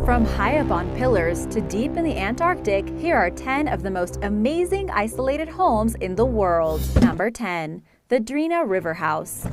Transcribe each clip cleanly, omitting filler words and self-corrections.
From high up on pillars to deep in the Antarctic, here are 10 of the most amazing isolated homes in the world. Number 10. The Drina River House.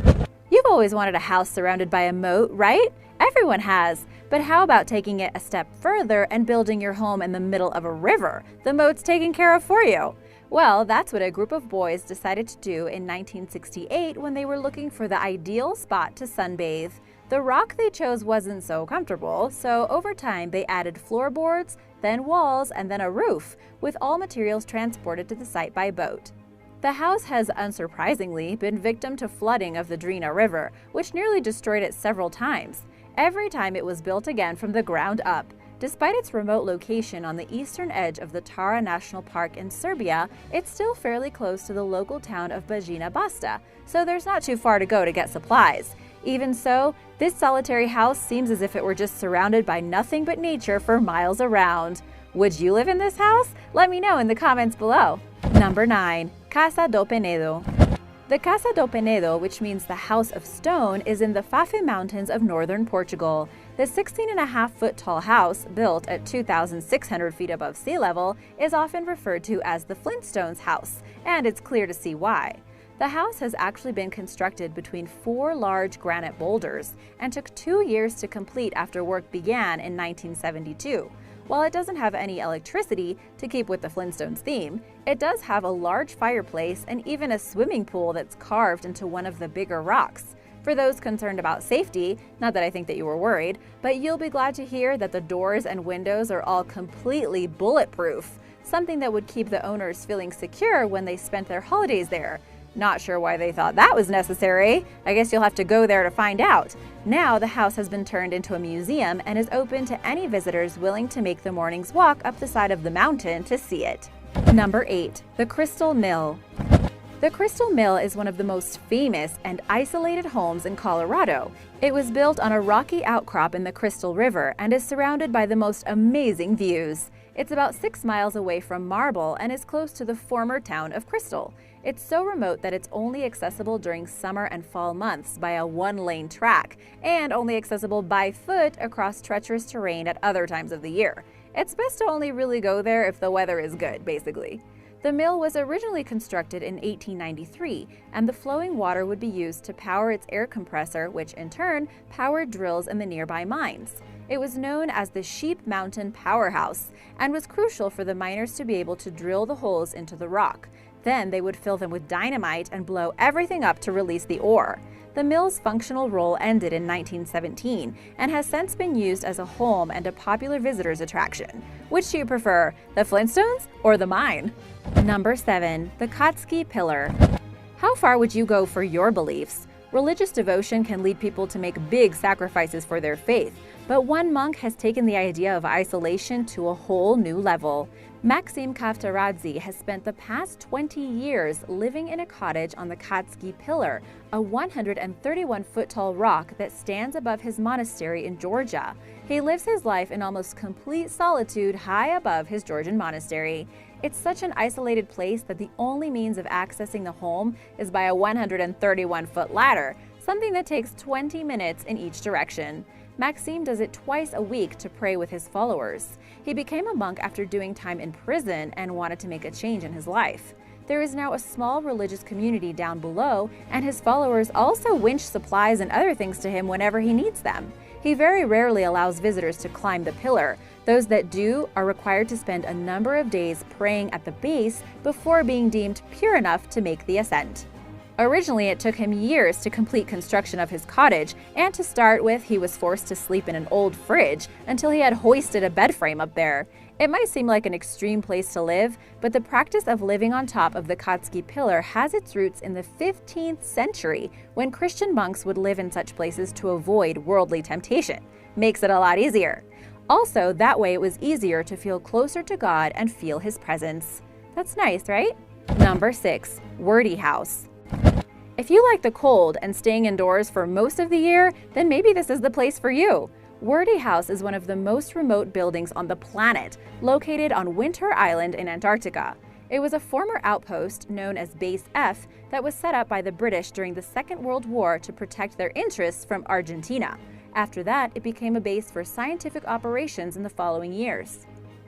You've always wanted a house surrounded by a moat, right? Everyone has. But how about taking it a step further and building your home in the middle of a river? The moat's taken care of for you. Well, that's what a group of boys decided to do in 1968 when they were looking for the ideal spot to sunbathe. The rock they chose wasn't so comfortable, so over time they added floorboards, then walls, and then a roof, with all materials transported to the site by boat. The house has, unsurprisingly, been victim to flooding of the Drina River, which nearly destroyed it several times. Every time it was built again from the ground up. Despite its remote location on the eastern edge of the Tara National Park in Serbia, it's still fairly close to the local town of Bajina Basta, so there's not too far to go to get supplies. Even so, this solitary house seems as if it were just surrounded by nothing but nature for miles around. Would you live in this house? Let me know in the comments below. Number 9. Casa do Penedo. The Casa do Penedo, which means the House of Stone, is in the Fafe Mountains of northern Portugal. The 16.5-foot tall house, built at 2,600 feet above sea level, is often referred to as the Flintstones house, and it's clear to see why. The house has actually been constructed between 4 large granite boulders and took 2 years to complete after work began in 1972. While it doesn't have any electricity, to keep with the Flintstones theme, it does have a large fireplace and even a swimming pool that's carved into one of the bigger rocks. For those concerned about safety, not that I think that you were worried, but you'll be glad to hear that the doors and windows are all completely bulletproof, something that would keep the owners feeling secure when they spent their holidays there. Not sure why they thought that was necessary. I guess you'll have to go there to find out. Now the house has been turned into a museum and is open to any visitors willing to make the morning's walk up the side of the mountain to see it. Number 8. The Crystal Mill. The Crystal Mill is one of the most famous and isolated homes in Colorado. It was built on a rocky outcrop in the Crystal River and is surrounded by the most amazing views. It's about 6 miles away from Marble and is close to the former town of Crystal. It's so remote that it's only accessible during summer and fall months by a 1-lane track, and only accessible by foot across treacherous terrain at other times of the year. It's best to only really go there if the weather is good, basically. The mill was originally constructed in 1893, and the flowing water would be used to power its air compressor, which in turn powered drills in the nearby mines. It was known as the Sheep Mountain Powerhouse and was crucial for the miners to be able to drill the holes into the rock. Then they would fill them with dynamite and blow everything up to release the ore. The mill's functional role ended in 1917 and has since been used as a home and a popular visitors attraction. Which do you prefer, the Flintstones or the mine? Number 7. The Katski Pillar. How far would you go for your beliefs? Religious devotion can lead people to make big sacrifices for their faith, but one monk has taken the idea of isolation to a whole new level. Maxim Kavtaradze has spent the past 20 years living in a cottage on the Katski Pillar, a 131-foot tall rock that stands above his monastery in Georgia. He lives his life in almost complete solitude high above his Georgian monastery. It's such an isolated place that the only means of accessing the home is by a 131-foot ladder, something that takes 20 minutes in each direction. Maxim does it twice a week to pray with his followers. He became a monk after doing time in prison and wanted to make a change in his life. There is now a small religious community down below, and his followers also winch supplies and other things to him whenever he needs them. He very rarely allows visitors to climb the pillar. Those that do are required to spend a number of days praying at the base before being deemed pure enough to make the ascent. Originally, it took him years to complete construction of his cottage, and to start with, he was forced to sleep in an old fridge until he had hoisted a bed frame up there. It might seem like an extreme place to live, but the practice of living on top of the Katski Pillar has its roots in the 15th century, when Christian monks would live in such places to avoid worldly temptation. Makes it a lot easier. Also, that way it was easier to feel closer to God and feel His presence. That's nice, right? Number 6. Wordie House. If you like the cold and staying indoors for most of the year, then maybe this is the place for you. Wordie House is one of the most remote buildings on the planet, located on Winter Island in Antarctica. It was a former outpost known as Base F that was set up by the British during the Second World War to protect their interests from Argentina. After that, it became a base for scientific operations in the following years.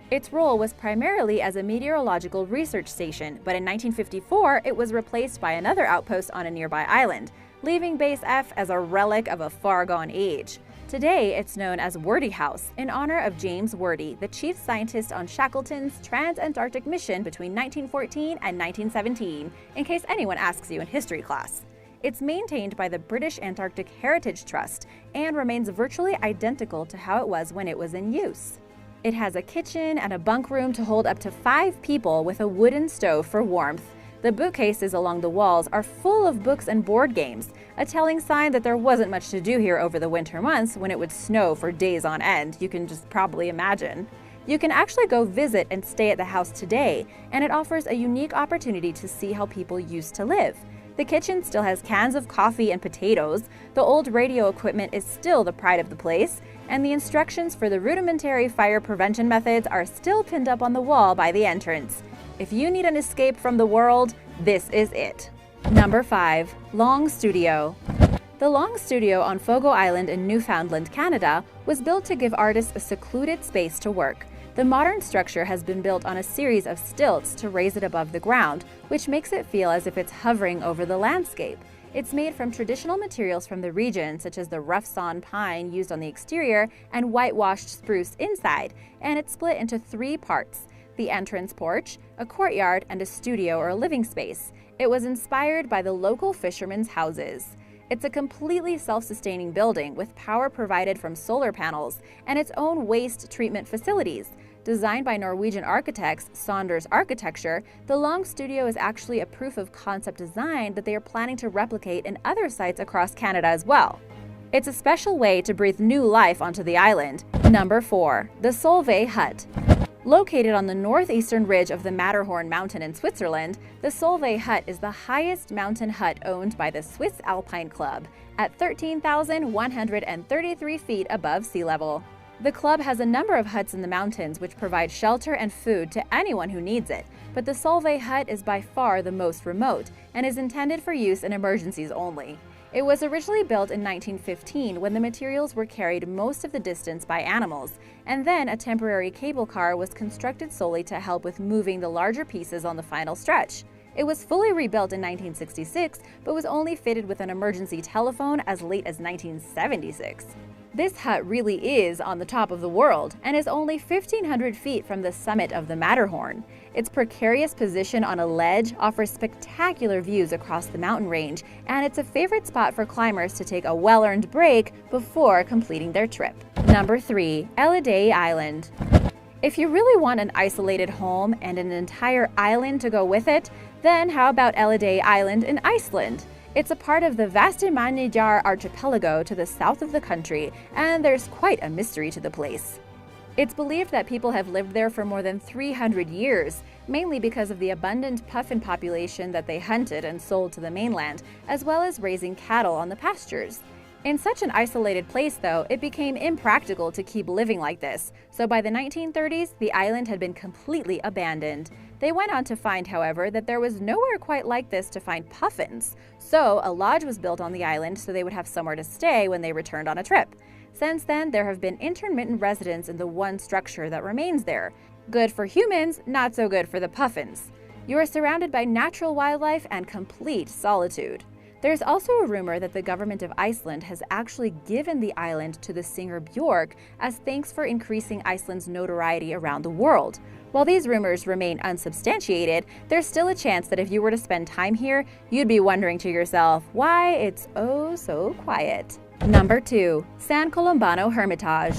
Its role was primarily as a meteorological research station, but in 1954 it was replaced by another outpost on a nearby island, leaving Base F as a relic of a far-gone age. Today, it's known as Wordie House, in honor of James Wordie, the chief scientist on Shackleton's trans-Antarctic mission between 1914 and 1917, in case anyone asks you in history class. It's maintained by the British Antarctic Heritage Trust and remains virtually identical to how it was when it was in use. It has a kitchen and a bunk room to hold up to 5 people with a wooden stove for warmth. The bookcases along the walls are full of books and board games, a telling sign that there wasn't much to do here over the winter months when it would snow for days on end. You can just probably imagine. You can actually go visit and stay at the house today, and it offers a unique opportunity to see how people used to live. The kitchen still has cans of coffee and potatoes, the old radio equipment is still the pride of the place, and the instructions for the rudimentary fire prevention methods are still pinned up on the wall by the entrance. If you need an escape from the world, this is it. Number 5. Long Studio. The Long Studio on Fogo Island in Newfoundland, Canada, was built to give artists a secluded space to work. The modern structure has been built on a series of stilts to raise it above the ground, which makes it feel as if it's hovering over the landscape. It's made from traditional materials from the region, such as the rough-sawn pine used on the exterior and whitewashed spruce inside, and it's split into 3 parts: the entrance porch, a courtyard, and a studio or living space. It was inspired by the local fishermen's houses. It's a completely self-sustaining building with power provided from solar panels and its own waste treatment facilities. Designed by Norwegian architects Saunders Architecture, the Long Studio is actually a proof of concept design that they are planning to replicate in other sites across Canada as well. It's a special way to breathe new life onto the island. Number 4. The Solvay Hut. Located on the northeastern ridge of the Matterhorn mountain in Switzerland, the Solvay Hut is the highest mountain hut owned by the Swiss Alpine Club, at 13,133 feet above sea level. The club has a number of huts in the mountains which provide shelter and food to anyone who needs it, but the Solvay Hut is by far the most remote and is intended for use in emergencies only. It was originally built in 1915 when the materials were carried most of the distance by animals, and then a temporary cable car was constructed solely to help with moving the larger pieces on the final stretch. It was fully rebuilt in 1966, but was only fitted with an emergency telephone as late as 1976. This hut really is on the top of the world and is only 1,500 feet from the summit of the Matterhorn. Its precarious position on a ledge offers spectacular views across the mountain range, and it's a favorite spot for climbers to take a well-earned break before completing their trip. Number 3. Elliday Island. If you really want an isolated home and an entire island to go with it, then how about Elliday Island in Iceland? It's a part of the Vestmannaeyjar archipelago to the south of the country, and there's quite a mystery to the place. It's believed that people have lived there for more than 300 years, mainly because of the abundant puffin population that they hunted and sold to the mainland, as well as raising cattle on the pastures. In such an isolated place, though, it became impractical to keep living like this, so by the 1930s, the island had been completely abandoned. They went on to find, however, that there was nowhere quite like this to find puffins, so a lodge was built on the island so they would have somewhere to stay when they returned on a trip. Since then, there have been intermittent residents in the one structure that remains there. Good for humans, not so good for the puffins. You are surrounded by natural wildlife and complete solitude. There's also a rumor that the government of Iceland has actually given the island to the singer Björk as thanks for increasing Iceland's notoriety around the world. While these rumors remain unsubstantiated, there's still a chance that if you were to spend time here, you'd be wondering to yourself why it's oh so quiet. Number 2. San Colombano Hermitage.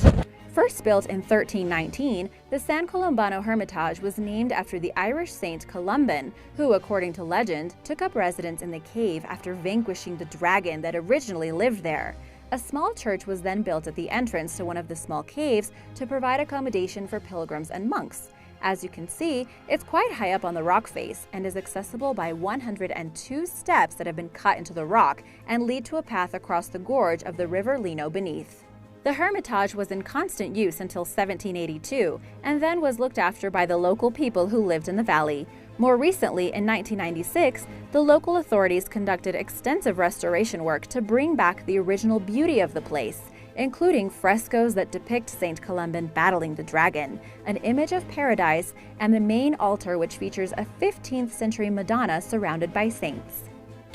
First built in 1319, the San Colombano Hermitage was named after the Irish saint Columban, who, according to legend, took up residence in the cave after vanquishing the dragon that originally lived there. A small church was then built at the entrance to one of the small caves to provide accommodation for pilgrims and monks. As you can see, it's quite high up on the rock face and is accessible by 102 steps that have been cut into the rock and lead to a path across the gorge of the River Lino beneath. The Hermitage was in constant use until 1782 and then was looked after by the local people who lived in the valley. More recently, in 1996, the local authorities conducted extensive restoration work to bring back the original beauty of the place. including frescoes that depict St. Columban battling the dragon, an image of paradise, and the main altar, which features a 15th century Madonna surrounded by saints.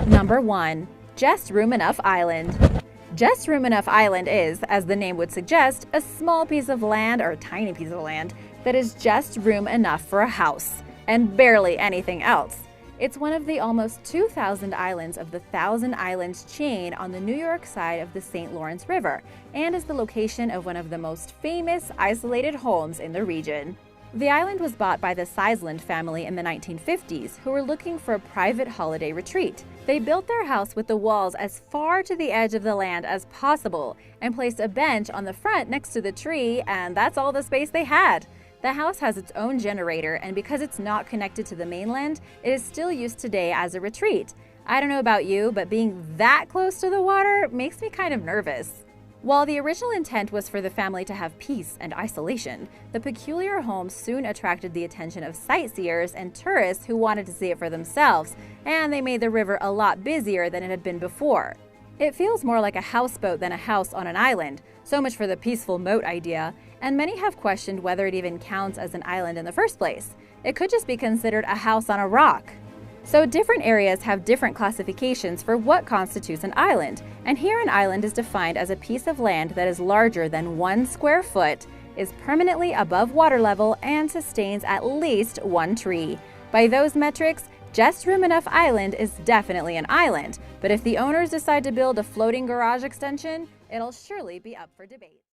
Number 1. Just Room Enough Island. Just Room Enough Island is, as the name would suggest, a small piece of land or a tiny piece of land that is just room enough for a house, and barely anything else. It's one of the almost 2,000 islands of the Thousand Islands chain on the New York side of the St. Lawrence River, and is the location of one of the most famous isolated homes in the region. The island was bought by the Sizeland family in the 1950s, who were looking for a private holiday retreat. They built their house with the walls as far to the edge of the land as possible and placed a bench on the front next to the tree, and that's all the space they had. The house has its own generator, and because it's not connected to the mainland, it is still used today as a retreat. I don't know about you, but being that close to the water makes me kind of nervous. While the original intent was for the family to have peace and isolation, the peculiar home soon attracted the attention of sightseers and tourists who wanted to see it for themselves, and they made the river a lot busier than it had been before. It feels more like a houseboat than a house on an island, so much for the peaceful moat idea, and many have questioned whether it even counts as an island in the first place. It could just be considered a house on a rock. So different areas have different classifications for what constitutes an island, and here an island is defined as a piece of land that is larger than 1 square foot, is permanently above water level, and sustains at least 1 tree. By those metrics, Just Room Enough Island is definitely an island, but if the owners decide to build a floating garage extension, it'll surely be up for debate.